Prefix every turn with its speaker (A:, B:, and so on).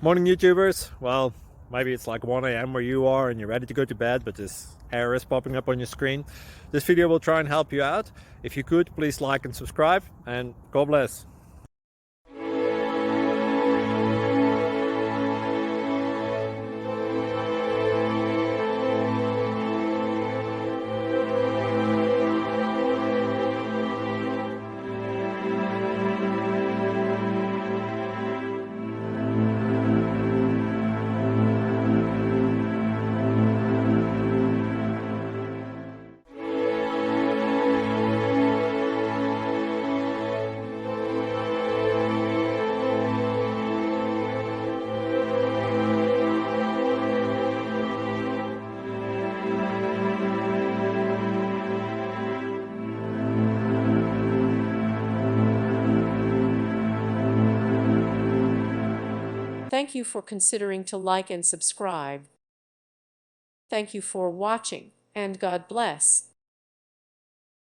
A: Morning YouTubers. Well, maybe it's like 1 a.m. where you are and you're ready to go to bed, but this error is popping up on your screen. This video will try and help you out. If you could, please like and subscribe, and God bless.
B: Thank you for considering to like and subscribe. Thank you for watching, and God bless.